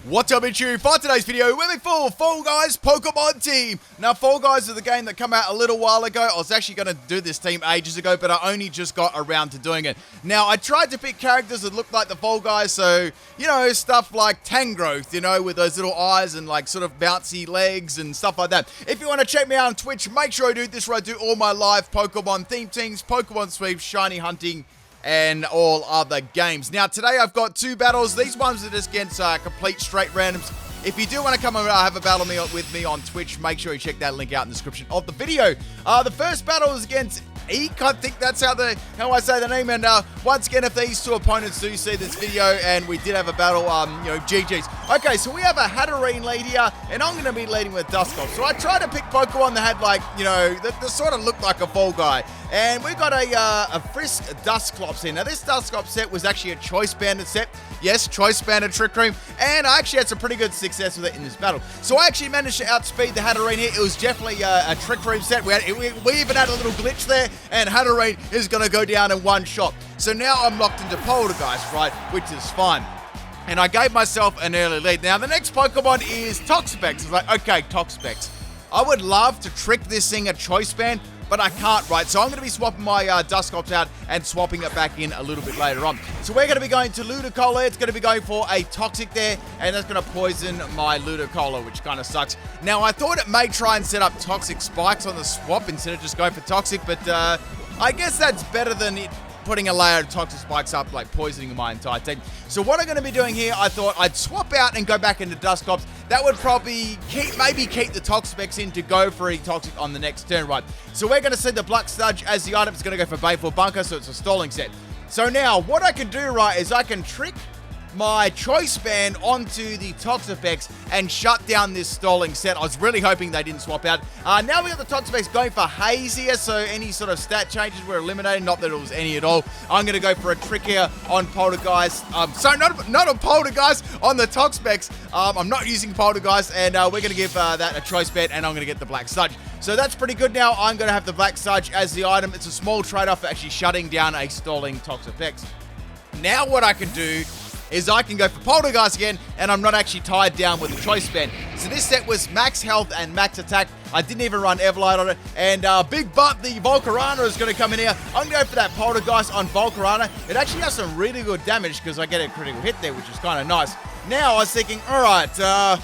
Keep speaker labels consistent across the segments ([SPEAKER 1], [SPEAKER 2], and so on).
[SPEAKER 1] What's up, it's you for today's video. We're the full Fall Guys Pokemon team. Now, Fall Guys is the game that came out a little while ago. I was actually going to do this team ages ago, but I only just got around to doing it. Now, I tried to pick characters that looked like the Fall Guys, so, you know, stuff like Tangrowth, you know, with those little eyes and, like, sort of bouncy legs and stuff like that. If you want to check me out on Twitch, make sure I do this where I do all my live Pokemon theme things, Pokemon sweeps, shiny hunting, and all other games. Now, today I've got two battles. These ones are just against complete straight randoms. If you do want to come and have a battle with me on Twitch, make sure you check that link out in the description of the video. The first battle is against Eek, I think that's how I say the name. And once again, if these two opponents do see this video, and we did have a battle, you know, GG's. Okay, so we have a Hatterene lead here, and I'm going to be leading with Dusclops. So I tried to pick Pokemon that had, like, you know, that sort of looked like a Fall Guy. And we got a Frisk Dusclops in. Now, this Dusclops set was actually a Choice Banded set. Yes, Choice Banded Trick Room. And I actually had some pretty good success with it in this battle. So I actually managed to outspeed the Hatterene here. It was definitely a Trick Room set. We even had a little glitch there. And Hatterene is going to go down in one shot. So now I'm locked into Poltergeist, right? Which is fine. And I gave myself an early lead. Now, the next Pokemon is Toxapex. I was like, okay, Toxapex. I would love to trick this thing at Choice Band, but I can't, right? So I'm going to be swapping my Dusclops out and swapping it back in a little bit later on. So we're going to be going to Ludicolo. It's going to be going for a Toxic there, and that's going to poison my Ludicolo, which kind of sucks. Now, I thought it may try and set up Toxic Spikes on the swap instead of just going for Toxic, but I guess that's better than it putting a layer of Toxic Spikes up, like poisoning my entire team. So what I'm going to be doing here, I thought I'd swap out and go back into Dusclops. That would probably maybe keep the Toxapex in to go for a Toxic on the next turn, right? So we're going to send the Black Sludge as the item. It's going to go for Baleful Bunker, so it's a stalling set. So now, what I can do, right, is I can trick my Choice Band onto the Toxapex and shut down this stalling set. I was really hoping they didn't swap out. Now we got the Toxapex going for Haze here, so any sort of stat changes were eliminated. Not that it was any at all. I'm going to go for a trick here on Poltergeist. Sorry, not on Poltergeist, on the Toxapex. I'm not using Poltergeist, and we're going to give that a Choice Band, and I'm going to get the Black Sludge. So that's pretty good now. I'm going to have the Black Sludge as the item. It's a small trade-off for actually shutting down a stalling Toxapex. Now what I can do is I can go for Poltergeist again, and I'm not actually tied down with the Choice Band. So this set was max health and max attack. I didn't even run Everlight on it. And Big Butt, the Volcarona, is going to come in here. I'm going to go for that Poltergeist on Volcarona. It actually has some really good damage because I get a critical hit there, which is kind of nice. Now I was thinking, all right,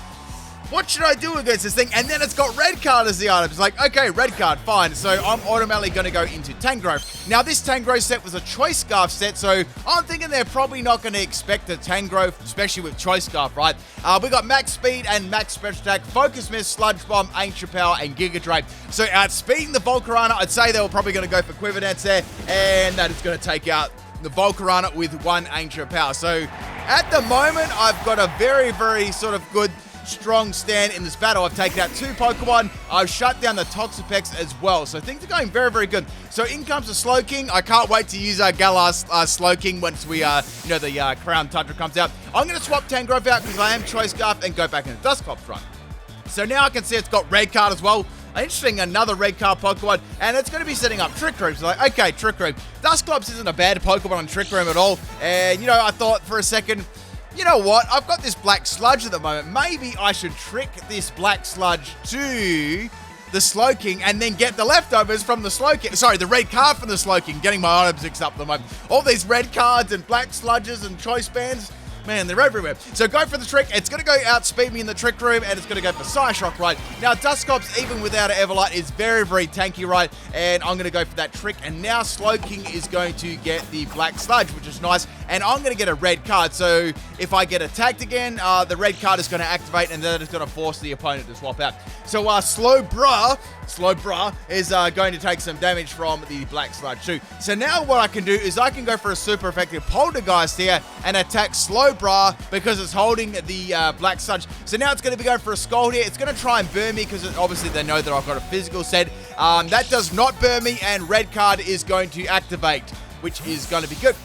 [SPEAKER 1] what should I do against this thing? And then it's got Red Card as the item. It's like, okay, Red Card, fine. So I'm automatically going to go into Tangrowth. Now, this Tangrowth set was a Choice Scarf set, so I'm thinking they're probably not going to expect a Tangrowth, especially with Choice Scarf, right? We got Max Speed and Max Special Attack, Focus Mist, Sludge Bomb, Ancient Power, and Giga Drape. So outspeeding the Volcarona, I'd say they were probably going to go for Quiver Dance there, and that is going to take out the Volcarona with one Ancient Power. So at the moment, I've got a very, very sort of good strong stand in this battle. I've taken out two Pokemon. I've shut down the Toxapex as well. So things are going very, very good. So in comes the Slowking. I can't wait to use Galar's Slowking once we, you know, the Crown Tundra comes out. I'm going to swap Tangrowth out because I am Choice Scarf and go back into Dusclops run. So now I can see it's got Red Card as well. Interesting, another Red Card Pokemon, and it's going to be setting up Trick Room. So like, okay, Trick Room. Dusclops isn't a bad Pokemon on Trick Room at all. And, you know, I thought for a second, you know what? I've got this Black Sludge at the moment. Maybe I should trick this Black Sludge to the Slowking and then get the leftovers from the Slowking. Sorry, the Red Card from the Slowking. Getting my items mixed up at the moment. All these Red Cards and Black Sludges and Choice Bands. Man, they're everywhere. So go for the trick. It's going to go outspeed me in the Trick Room, and it's going to go for Psyshock, right? Now, Dusclops, even without an Everlight, is very, very tanky, right? And I'm going to go for that trick. And now Slowking is going to get the Black Sludge, which is nice. And I'm going to get a Red Card. So if I get attacked again, the Red Card is going to activate, and then it's going to force the opponent to swap out. So Slowbra is going to take some damage from the Black Sludge too. So now what I can do is I can go for a super effective Poltergeist here and attack Slowbra because it's holding the Black Sludge. So now it's going to be going for a Scald here. It's going to try and burn me because obviously they know that I've got a physical set. That does not burn me, and Red Card is going to activate, which is going to be good.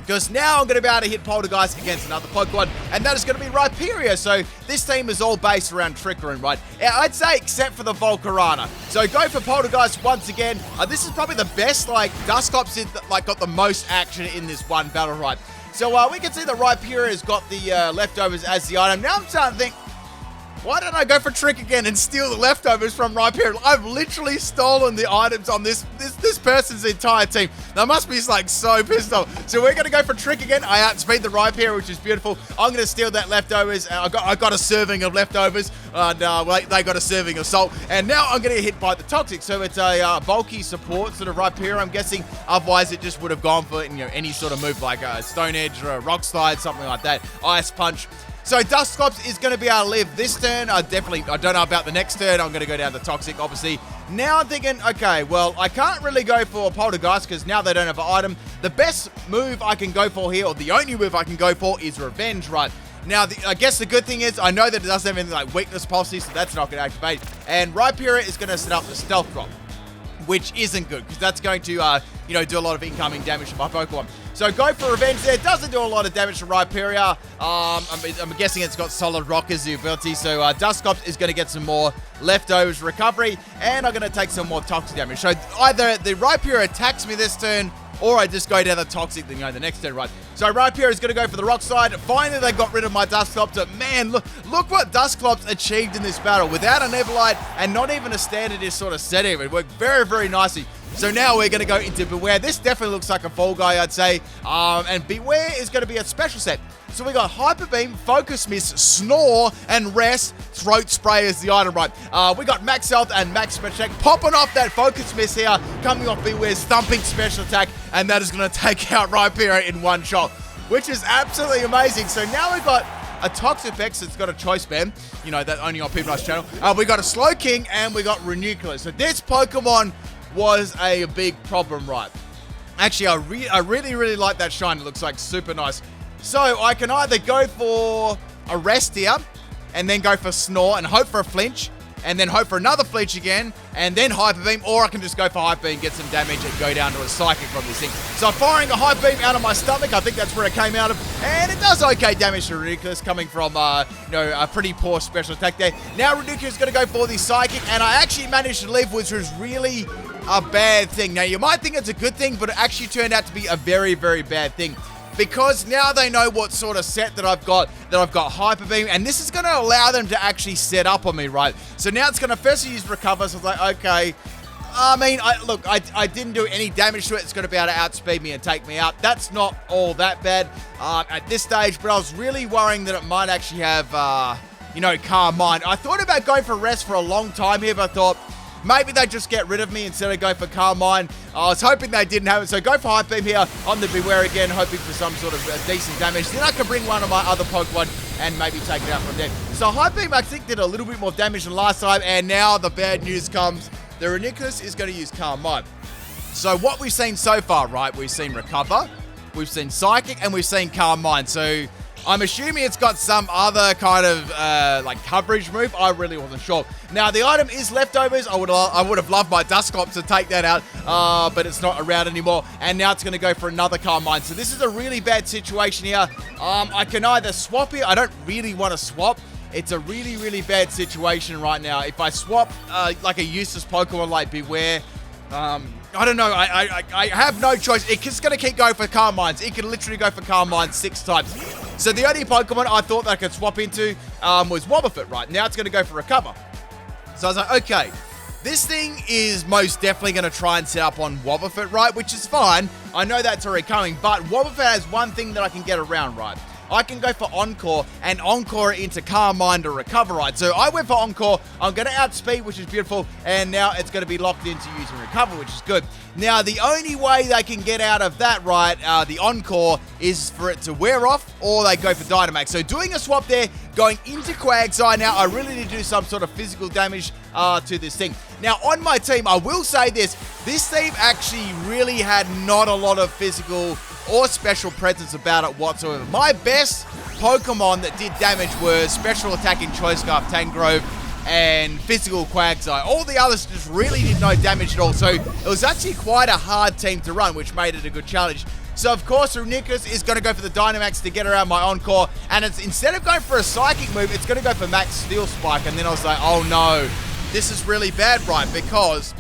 [SPEAKER 1] Because now I'm going to be able to hit Poltergeist against another Pokemon, and that is going to be Rhyperior. So this team is all based around Trick Room, right? I'd say except for the Volcarona. So go for Poltergeist once again. This is probably the best, like, Dusclops got the most action in this one battle, right? So we can see the Rhyperior has got the leftovers as the item. Now I'm starting to think, why don't I go for Trick again and steal the leftovers from Rhyperior? I've literally stolen the items on this person's entire team. They must be like so pissed off. So we're going to go for Trick again. I outspeed the Rhyperior, which is beautiful. I'm going to steal that leftovers. I got a serving of leftovers. And they got a serving of salt. And now I'm going to get hit by the Toxic. So it's a bulky support sort of Rhyperior, I'm guessing. Otherwise, it just would have gone for any sort of move like a Stone Edge or a Rock Slide, something like that. Ice Punch. So Dusclops is going to be able to live this turn. I don't know about the next turn. I'm going to go down to Toxic, obviously. Now I'm thinking, okay, well, I can't really go for Poltergeist because now they don't have an item. The best move I can go for here, or the only move I can go for, is Revenge, right? Now, I guess the good thing is, I know that it doesn't have anything like Weakness Policy, so that's not going to activate. And Rhyperior is going to set up the Stealth Drop, which isn't good because that's going to, do a lot of incoming damage to my Pokemon. So go for Revenge there. It doesn't do a lot of damage to Rhyperior. I'm guessing it's got Solid Rock as the ability. So Dusclops is going to get some more leftovers recovery. And I'm going to take some more Toxic damage. So either the Rhyperior attacks me this turn, or I just go down the Toxic the next turn, right? So Rhyperior is going to go for the Rock Slide. Finally, they got rid of my Dusclops. But man, look what Dusclops achieved in this battle. Without an Everlight and not even a standard is sort of setting. It worked very, very nicely. So now we're going to go into Beware. This definitely looks like a Fall Guy, I'd say. And Beware is going to be a special set. So we got Hyper Beam, Focus Miss, Snore, and Rest. Throat Spray is the item, right? We got Max Health and Max Special Attack. Popping off that Focus Miss here, coming off Beware's Thumping Special Attack. And that is going to take out Rhyperior in one shot, which is absolutely amazing. So now we've got a Toxapex that's got a choice band, that only on PIMPNITE's channel. We got a Slow King, and we got Renucleus. So this Pokemon was a big problem, right? Actually, I really, really like that shine. It looks like super nice. So I can either go for a Rest here, and then go for Snore, and hope for a flinch, and then hope for another flinch again, and then Hyper Beam, or I can just go for Hyper Beam, get some damage, and go down to a Psychic from this thing. So I'm firing a Hyper Beam out of my stomach. I think that's where it came out of, and it does okay damage to Renucleus, coming from, a pretty poor special attack there. Now Renucleus is going to go for the Psychic, and I actually managed to live, which was really a bad thing. Now, you might think it's a good thing, but it actually turned out to be a very, very bad thing. Because now they know what sort of set that I've got Hyper Beam, and this is going to allow them to actually set up on me, right? So now it's going to first use Recover, so it's like, okay. I mean, I didn't do any damage to it. It's going to be able to outspeed me and take me out. That's not all that bad at this stage, but I was really worrying that it might actually have, Calm Mind. I thought about going for Rest for a long time here, but I thought, maybe they just get rid of me instead of going for Calm Mind. I was hoping they didn't have it, so go for Hyper Beam here on the Beware again, hoping for some sort of decent damage. Then I can bring one of my other Pokemon and maybe take it out from there. So Hyper Beam, I think, did a little bit more damage than last time, and now the bad news comes. The Renucleus is going to use Calm Mind. So what we've seen so far, right, we've seen Recover, we've seen Psychic, and we've seen Calm Mind. So I'm assuming it's got some other kind of coverage move. I really wasn't sure. Now the item is Leftovers. I would have loved my Dusclops to take that out, but it's not around anymore. And now it's going to go for another Calm Mind. So this is a really bad situation here. I can either swap here. I don't really want to swap. It's a really, really bad situation right now. If I swap like a useless Pokemon like Beware, I don't know. I have no choice. It's just going to keep going for Calm Minds. It can literally go for Calm Minds 6 times. So the only Pokemon I thought that I could swap into was Wobbuffet, right? Now it's going to go for Recover. So I was like, okay, this thing is most definitely going to try and set up on Wobbuffet, right? Which is fine. I know that's already coming, but Wobbuffet has one thing that I can get around, right? I can go for Encore and Encore into Calm Mind or Recover, right? So I went for Encore. I'm going to outspeed, which is beautiful. And now it's going to be locked into using Recover, which is good. Now, the only way they can get out of that, right, the Encore, is for it to wear off or they go for Dynamax. So doing a swap there, going into Quagsire now, I really need to do some sort of physical damage to this thing. Now, on my team, I will say this team actually really had not a lot of physical or special presence about it whatsoever. My best Pokemon that did damage were Special Attacking Choice Scarf, Tangrove, and Physical Quagsire. All the others just really did no damage at all, so it was actually quite a hard team to run, which made it a good challenge. So, of course, Renucleus is going to go for the Dynamax to get around my Encore, and it's instead of going for a Psychic move, it's going to go for Max Steel Spike, and then I was like, oh no, this is really bad, right, because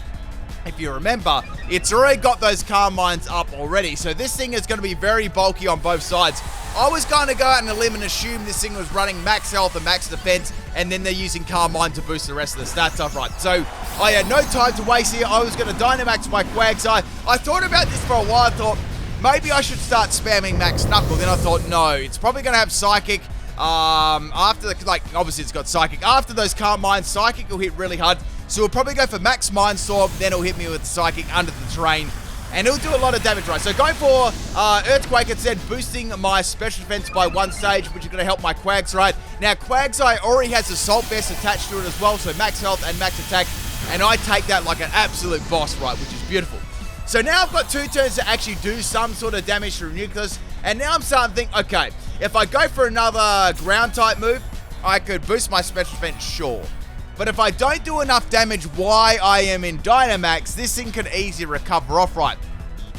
[SPEAKER 1] if you remember, it's already got those calm mines up already. So this thing is going to be very bulky on both sides. I was going to go out on a limb and assume this thing was running max health and max defense, and then they're using calm mine to boost the rest of the stats up, right? So I had no time to waste here. I was going to Dynamax my Quagsire. I thought about this for a while. I thought maybe I should start spamming max Knuckle. Then I thought, no, it's probably going to have Psychic. After obviously it's got Psychic. After those calm mines, Psychic will hit really hard. So we'll probably go for max Mindstorm, then it'll hit me with Psychic under the terrain, and it'll do a lot of damage, right? So going for Earthquake instead, boosting my special defense by 1 stage, which is going to help my Quags, right? Now, Quagsire already has Assault Vest attached to it as well, so max health and max attack, and I take that like an absolute boss, right, which is beautiful. So now I've got 2 turns to actually do some sort of damage through Nucleus, and now I'm starting to think, okay, if I go for another ground-type move, I could boost my special defense, sure. But if I don't do enough damage while I am in Dynamax, this thing can easily recover off, right?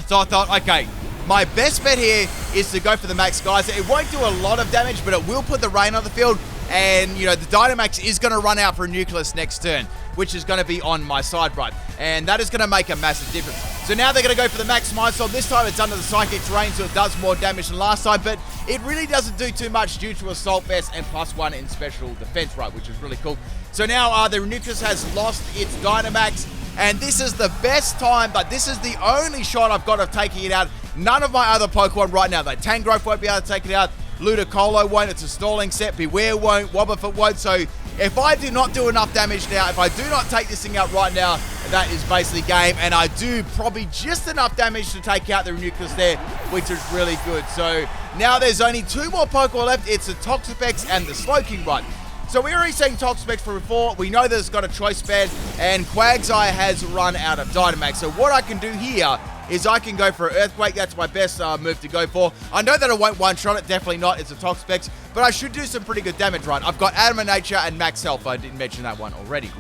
[SPEAKER 1] So I thought, okay, my best bet here is to go for the Max Geyser. It won't do a lot of damage, but it will put the rain on the field. And, you know, the Dynamax is going to run out for a Nucleus next turn, which is going to be on my side, right? And that is going to make a massive difference. So now they're going to go for the Max Mindstorm. This time it's under the Psychic terrain, so it does more damage than last time, but it really doesn't do too much due to Assault Vest and +1 in special defense, right? Which is really cool. So now the Nucleus has lost its Dynamax, and this is the best time, but this is the only shot I've got of taking it out. None of my other Pokemon right now, like Tangrowth won't be able to take it out, Ludicolo won't, it's a stalling set, Beware won't, Wobbuffet won't, so if I do not do enough damage now, if I do not take this thing out right now, that is basically game, and I do probably just enough damage to take out the Nucleus there, which is really good. So now there's only 2 more Pokemon left, it's the Toxapex and the Slowking, right? So we were already saying Toxapex from before, we know that it's got a choice band, and Quagsire has run out of Dynamax. So what I can do here is I can go for Earthquake. That's my best move to go for. I know that I won't one-shot it, definitely not, it's a Toxapex, but I should do some pretty good damage, right? I've got Adamant Nature and Max Health, I didn't mention that one already.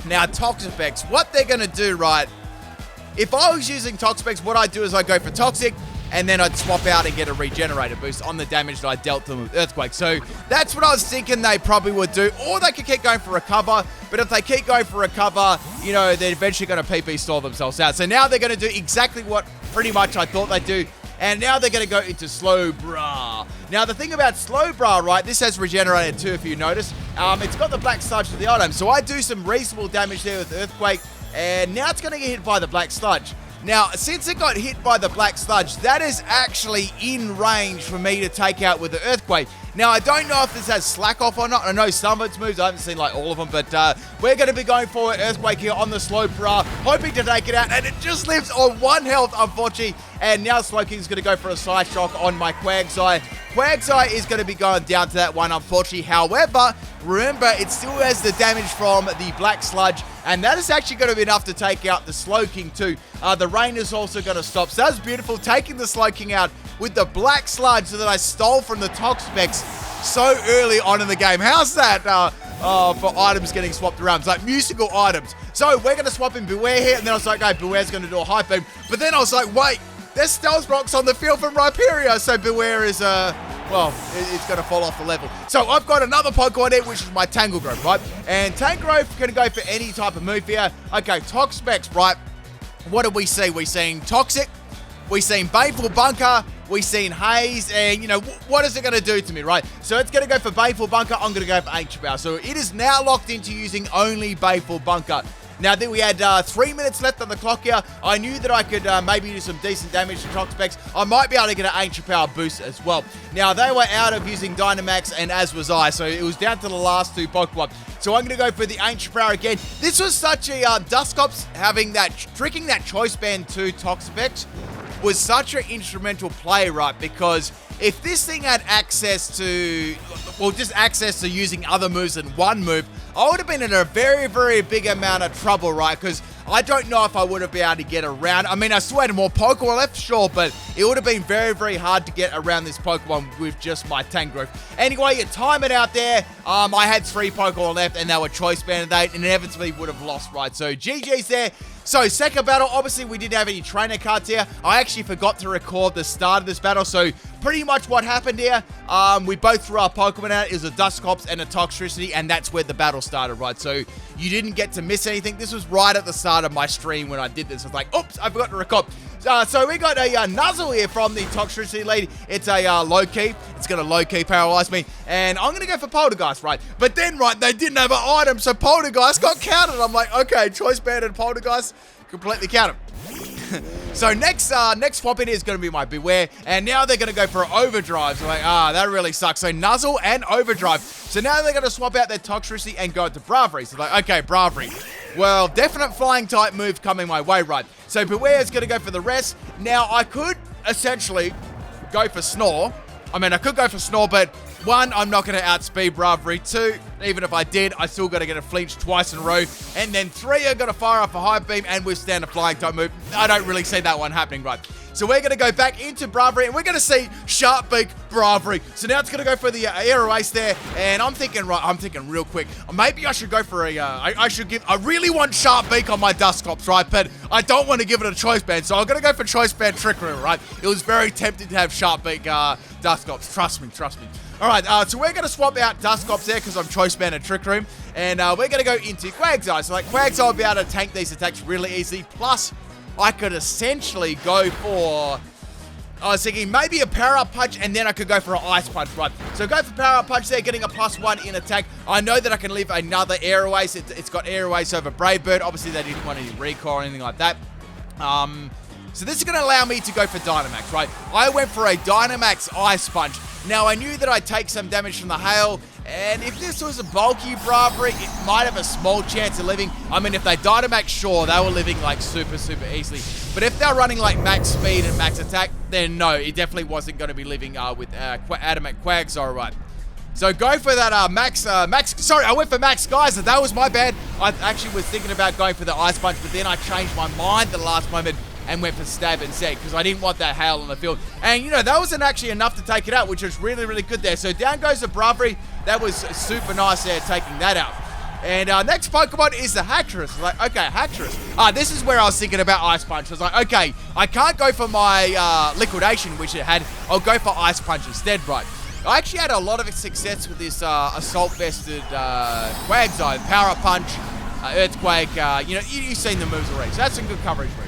[SPEAKER 1] Now, Toxapex, what they're going to do, right, if I was using Toxapex, what I'd do is I'd go for Toxic, and then I'd swap out and get a Regenerator boost on the damage that I dealt them with Earthquake. So that's what I was thinking they probably would do. Or they could keep going for Recover, but if they keep going for Recover, you know, they're eventually going to PP store themselves out. So now they're going to do exactly what pretty much I thought they'd do. And now they're going to go into Slowbra. Now, the thing about Slowbra, right, this has Regenerated too, if you notice. It's got the Black Sludge to the item. So I do some reasonable damage there with Earthquake. And now it's going to get hit by the Black Sludge. Now, since it got hit by the Black Sludge, that is actually in range for me to take out with the Earthquake. Now, I don't know if this has Slack Off or not. I know some of its moves. I haven't seen, like, all of them. But we're going to be going for Earthquake here on the Slowbra, hoping to take it out. And it just lives on 1 health, unfortunately. And now Slowking's going to go for a Side Shock on my Quagsire. Quagsire is going to be going down to that one, unfortunately. However, remember, it still has the damage from the Black Sludge. And that is actually going to be enough to take out the Slowking too. The rain is also going to stop. So that's beautiful, taking the Slowking out with the Black Sludge that I stole from the Toxapex so early on in the game. How's that for items getting swapped around? It's like musical items. So we're going to swap in Beware here. And then I was like, okay, Beware's going to do a Hype Beam. But then I was like, wait, there's Stealth Rocks on the field from Rhyperior. So Beware is, well, it's going to fall off the level. So I've got another Pokemon here, which is my Tangrowth, right? And Tangrowth can go for any type of move here. Okay, Toxapex, right? What did we see? We seen Toxic, we seen Baneful Bunker, we seen Haze, and, you know, what is it going to do to me, right? So it's going to go for Baneful Bunker, I'm going to go for Ancient Power. So it is now locked into using only Baneful Bunker. Now, then we had 3 minutes left on the clock here. I knew that I could maybe do some decent damage to Toxapex. I might be able to get an Ancient Power boost as well. Now, they were out of using Dynamax, and as was I, so it was down to the last 2 Pokemon. So I'm going to go for the Ancient Power again. This was such a... Dusclops having that... Tricking that Choice Band to Toxapex was such an instrumental play, right? Because if this thing had access to... Well, just access to using other moves than one move, I would have been in a very, very big amount of trouble, right? Because I don't know if I would have been able to get around. I mean, I still had more Pokemon left, sure, but it would have been very, very hard to get around this Pokemon with just my Tangrowth. Anyway, you time it out there. I had 3 Pokemon left, and they were Choice Banded, and inevitably would have lost, right? So GG's there. So, second battle, obviously we didn't have any trainer cards here. I actually forgot to record the start of this battle, so pretty much what happened here, we both threw our Pokemon out. It was a Dusclops and a Toxtricity, and that's where the battle started, right? So, you didn't get to miss anything. This was right at the start of my stream when I did this. I was like, oops, I forgot to record. So we got a Nuzzle here from the Toxtricity lady. It's a low-key. It's going to low-key paralyze me. And I'm going to go for Poltergeist, right? But then, right, they didn't have an item, so Poltergeist got counted. I'm like, okay, Choice Band and Poltergeist completely counted. So next swap in is going to be my Beware, and now they're going to go for Overdrive. So like, that really sucks. So Nuzzle and Overdrive. So now they're going to swap out their Toxtricity and go into Bravery. So like, okay, Bravery. Well, definite flying type move coming my way, right? So Beware is going to go for the rest. Now, I could essentially go for Snore. I mean, I could go for Snore, but one, I'm not going to outspeed Bravery. Two, even if I did, I still got to get a flinch twice in a row. And then three, I got to fire off a High Beam and withstand a flying type move. I don't really see that one happening, right? So we're going to go back into Bravery, and we're going to see Sharp Beak Bravery. So now it's going to go for the Aero Ace there, and I'm thinking real quick. Maybe I should go for I really want Sharp Beak on my Dusclops, right? But I don't want to give it a Choice Band, so I'm going to go for Choice Band Trick Room, right? It was very tempting to have Sharp Beak Dusclops. Trust me. All right, so we're going to swap out Dusclops there because I'm Choice Band and Trick Room, and we're going to go into Quagsire. So like Quagsire will be able to tank these attacks really easily, plus I could essentially go for, I was thinking maybe a Power Up Punch, and then I could go for an Ice Punch, right? So go for Power Up Punch there, getting a +1 in attack. I know that I can leave another Aero Ace. It's got Aero Ace over Brave Bird. Obviously, they didn't want any recall or anything like that. So this is going to allow me to go for Dynamax, right? I went for a Dynamax Ice Punch. Now, I knew that I'd take some damage from the Hail, and if this was a bulky Bravery, it might have a small chance of living. I mean, if they Dynamax, sure, they were living, like, super easily. But if they're running, like, max speed and max attack, then no, it definitely wasn't going to be living with Adamant Quagsire, right? So go for that sorry, I went for Max Geyser. That was my bad. I actually was thinking about going for the Ice Punch, but then I changed my mind the last moment and went for Stab instead because I didn't want that Hail on the field. And, you know, that wasn't actually enough to take it out, which was really good there. So down goes the Bravery. That was super nice there, taking that out. And our next Pokemon is the Haxorus. Like, okay, Haxorus. This is where I was thinking about Ice Punch. I was like, okay, I can't go for my Liquidation, which it had. I'll go for Ice Punch instead, right? I actually had a lot of success with this Assault-vested Quagsire. Power Up Punch, Earthquake, you know, you've seen the moves already. So that's some good coverage moves.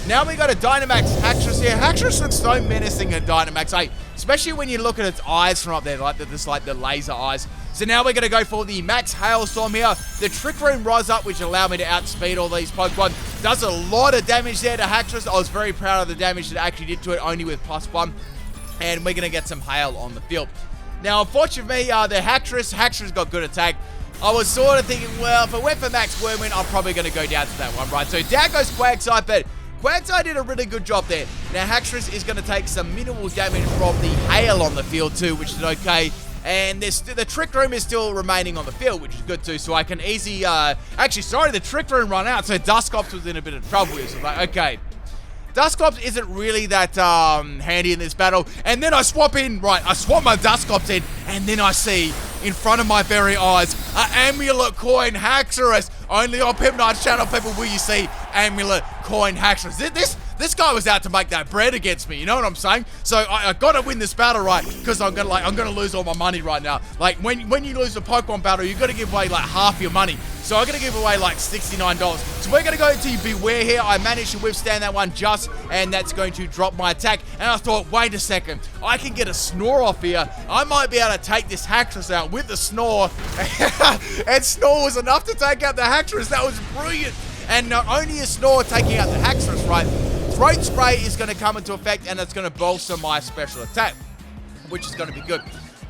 [SPEAKER 1] Now we got a Dynamax Haxorus here. Haxorus looks so menacing in Dynamax, especially when you look at its eyes from up there, like the laser eyes. So now we're going to go for the Max Hailstorm here. The Trick Room Rise Up, which allowed me to outspeed all these Pokemon. Does a lot of damage there to Haxorus. I was very proud of the damage that it actually did to it, only with +1. And we're going to get some Hail on the field. Now, unfortunately, the Haxorus got good attack. I was sort of thinking, well, if I went for Max Whirlwind, I'm probably going to go down to that one, right? So down goes Quagsire, but Quagsire did a really good job there. Now, Haxorus is going to take some minimal damage from the Hail on the field too, which is okay. And the Trick Room is still remaining on the field, which is good too. So I can easy, actually, sorry, the Trick Room run out. So Dusclops was in a bit of trouble here. So like, okay, Dusclops isn't really that handy in this battle. And then I swap in, right, I swap my Dusclops in, and then I see in front of my very eyes an Amulet Coin Haxorus. Only on PIMPNITE's channel, people, will you see Amulet Coin Haxorus. This guy was out to make that bread against me, you know what I'm saying? So I gotta win this battle, right? Because I'm gonna lose all my money right now. Like when you lose a Pokemon battle, you gotta give away like half your money. So I'm gonna give away like $69. So we're gonna go to Beware here. I managed to withstand that one and that's going to drop my attack. And I thought, wait a second, I can get a Snore off here. I might be able to take this Haxorus out with the Snore. And Snore was enough to take out the Haxorus. That was brilliant. And not only is Snore taking out the Haxorus, right? Throat Spray is going to come into effect, and it's going to bolster my special attack, which is going to be good.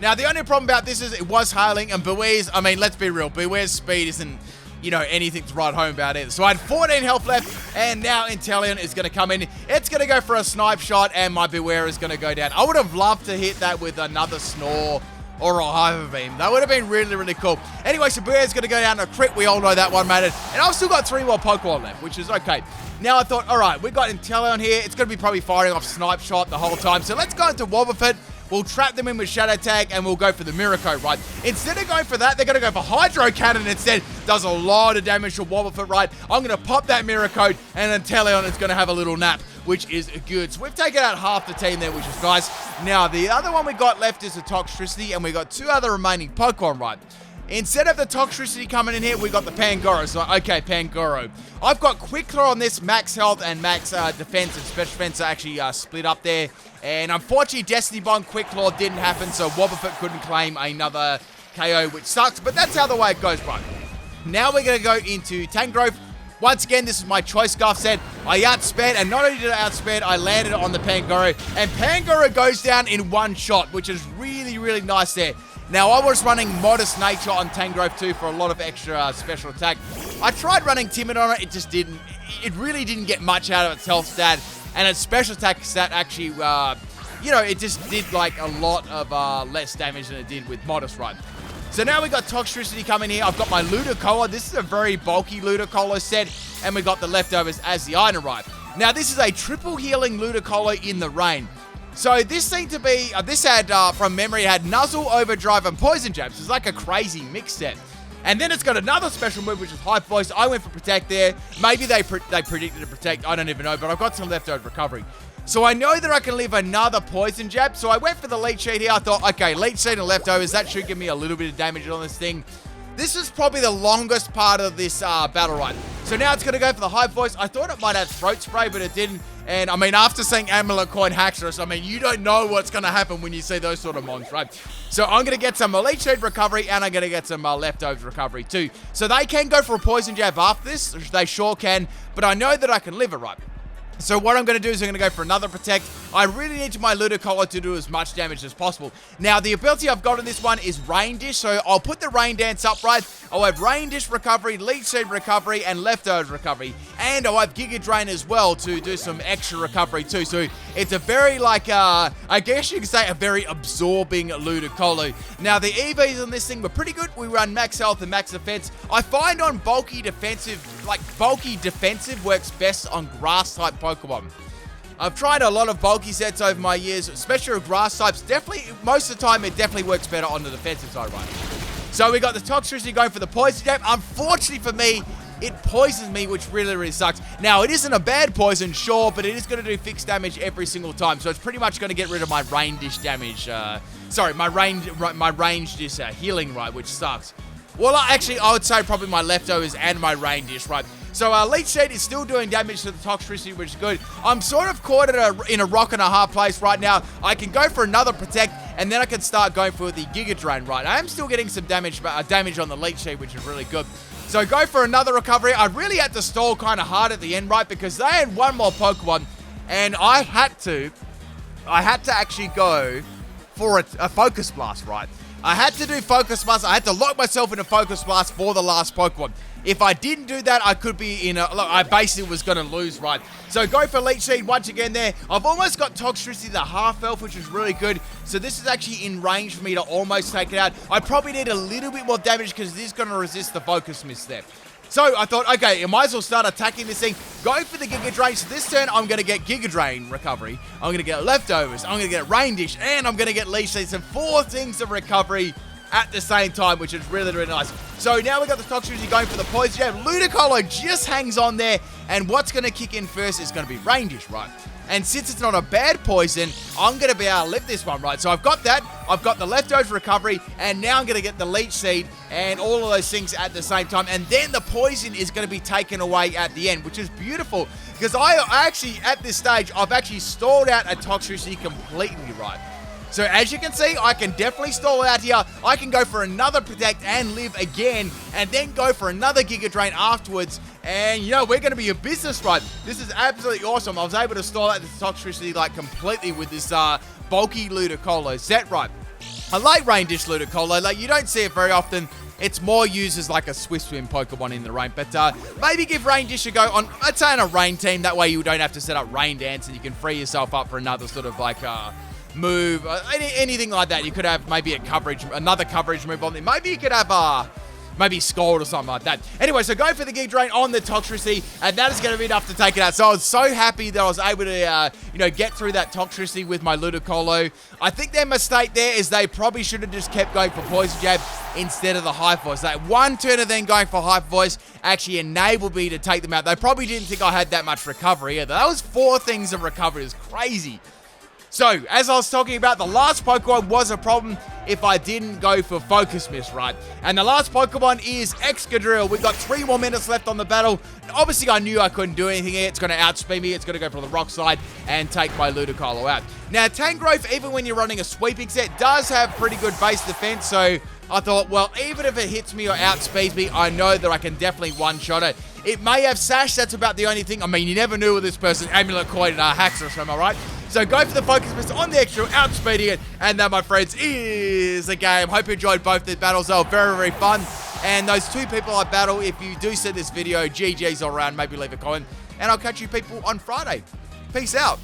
[SPEAKER 1] Now, the only problem about this is it was hailing, and Beware's, I mean, let's be real, Beware's speed isn't, you know, anything to write home about either. So I had 14 health left, and now Inteleon is going to come in. It's going to go for a Snipe Shot, and my Beware is going to go down. I would have loved to hit that with another Snore or a Hyper Beam. That would have been really cool. Anyway, so Beware's going to go down to a crit. We all know that one made it. And I've still got 3 more Pokemon left, which is okay. Now I thought, all right, we got Inteleon here. It's going to be probably firing off Snipe Shot the whole time. So let's go into Wobbuffet. We'll trap them in with Shadow Tag, and we'll go for the Miracle, right? Instead of going for that, they're going to go for Hydro Cannon instead. does a lot of damage to Wobbuffet, right? I'm going to pop that Mirror Coat, and Inteleon is going to have a little nap, which is good. So we've taken out half the team there, which is nice. Now, the other one we got left is the Toxtricity, and we got 2 other remaining Pokemon, right? Instead of the Toxtricity coming in here, we got the Pangoro. So, okay, Pangoro. I've got Quick Claw on this. Max health and max defense and special defense are actually split up there. And unfortunately, Destiny Bond Quick Claw didn't happen, so Wobbuffet couldn't claim another KO, which sucks. But that's how the way it goes, right? Now we're going to go into Tangrowth. Once again, this is my choice scarf set. I outsped, and not only did I outsped, I landed on the Pangoro. And Pangoro goes down in one shot, which is really, really nice there. Now, I was running Modest Nature on Tangrowth too for a lot of extra special attack. I tried running Timid on it, it just didn't. It really didn't get much out of its health stat, and its special attack stat actually, you know, it just did like a lot of less damage than it did with Modest, right? So now we got Toxtricity coming here. I've got my Ludicolo. This is a very bulky Ludicolo set, and we got the leftovers as the item, right? Now, this is a triple healing Ludicolo in the rain. So this seemed to be, this had, from memory, it had Nuzzle, Overdrive, and Poison Jabs. It's like a crazy mix set. And then it's got another special move, which is Hype Voice. I went for Protect there. Maybe they predicted to Protect. I don't even know, but I've got some leftover recovery. So I know that I can leave another Poison Jab. So I went for the Leech Seed here. I thought, okay, Leech Seed and leftovers. That should give me a little bit of damage on this thing. This is probably the longest part of this battle run. So now it's going to go for the Hype Voice. I thought it might have Throat Spray, but it didn't. And, I mean, after seeing Amulet Coin Haxorus, I mean, you don't know what's going to happen when you see those sort of mons, right? So I'm going to get some Elite Shade recovery, and I'm going to get some leftovers recovery too. So they can go for a Poison Jab after this. They sure can. But I know that I can live it, right? So what I'm going to do is I'm going to go for another Protect. I really need my Ludicolo to do as much damage as possible. Now, the ability I've got on this one is Rain Dish, so I'll put the Rain Dance up, right? I'll have Rain Dish recovery, Leech Seed recovery, and Leftovers recovery. And I'll have Giga Drain as well to do some extra recovery too. So it's a very, like, I guess you could say a very absorbing Ludicolo. Now, the EVs on this thing were pretty good. We run max health and max defense. I find on bulky defensive works best on grass-type Pokemon. I've tried a lot of bulky sets over my years, especially with grass types. Definitely, most of the time, it definitely works better on the defensive side, right? So we got the Toxtricity going for the Poison Jab. Unfortunately for me, it poisons me, which really, really sucks. Now, it isn't a bad poison, sure, but it is going to do fixed damage every single time. So it's pretty much going to get rid of my Rain Dish damage. My range dish healing, right, which sucks. Well, actually, I would say probably my leftovers and my Rain Dish, right? So Leech Seed is still doing damage to the Toxtricity, which is good. I'm sort of caught in a rock and a hard place right now. I can go for another Protect, and then I can start going for the Giga Drain, right? I am still getting some damage on the Leech Seed, which is really good. So go for another recovery. I really had to stall kind of hard at the end, right? Because they had one more Pokemon, and I had to actually go for a Focus Blast, right? I had to do Focus Blast. I had to lock myself in a Focus Blast for the last Pokemon. If I didn't do that, I could be in a... Look, I basically was going to lose, right? So go for Leech Seed once again there. I've almost got Toxtricity the half health, which is really good. So this is actually in range for me to almost take it out. I probably need a little bit more damage because it is going to resist the Focus Mist there. So I thought, okay, I might as well start attacking this thing. Go for the Giga Drain. So this turn, I'm going to get Giga Drain recovery. I'm going to get Leftovers. I'm going to get Rain Dish. And I'm going to get Leech Seed. So 4 things of recovery at the same time, which is really, really nice. So now we've got the Toxtricity going for the Poison Jab. Ludicolo just hangs on there, and what's going to kick in first is going to be Rain Dish, right? And since it's not a bad poison, I'm going to be able to live this one, right? So I've got that. I've got the Leftovers recovery, and now I'm going to get the Leech Seed and all of those things at the same time. And then the poison is going to be taken away at the end, which is beautiful. Because I actually, at this stage, I've actually stalled out a Toxtricity completely, right? So as you can see, I can definitely stall out here. I can go for another Protect and live again, and then go for another Giga Drain afterwards. And, you know, we're going to be a business, right? This is absolutely awesome. I was able to stall out this Toxtricity, like, completely with this bulky Ludicolo set, right? I like Rain Dish Ludicolo. Like, you don't see it very often. It's more used as, like, a Swift Swim Pokemon in the rain. But maybe give Rain Dish a go on, I'd say, on a rain team. That way you don't have to set up Rain Dance, and you can free yourself up for another sort of, like, move, anything like that. You could have maybe another coverage move on there. Maybe you could have maybe Scald or something like that. Anyway, so go for the Gig Drain on the Toxtricity, and that is going to be enough to take it out. So I was so happy that I was able to, get through that Toxtricity with my Ludicolo. I think their mistake there is they probably should have just kept going for Poison Jab instead of the Hyper Voice. That one turn of then going for Hyper Voice actually enabled me to take them out. They probably didn't think I had that much recovery either. That was 4 things of recovery. It was crazy. So, as I was talking about, the last Pokemon was a problem if I didn't go for Focus Mist, right? And the last Pokemon is Excadrill. We've got 3 more minutes left on the battle. Obviously, I knew I couldn't do anything here. It's going to outspeed me. It's going to go for the Rock Slide and take my Ludicolo out. Now, Tangrowth, even when you're running a sweeping set, does have pretty good base defense. So, I thought, well, even if it hits me or outspeeds me, I know that I can definitely one-shot it. It may have Sash. That's about the only thing. I mean, you never knew with this person. Amulet Coin and Haxorus, am I right? So go for the Focus Mist on the extra, outspeeding it. And that, my friends, is the game. Hope you enjoyed both the battles. They were very, very fun. And those 2 people I battle, if you do see this video, GG's all around. Maybe leave a comment. And I'll catch you people on Friday. Peace out.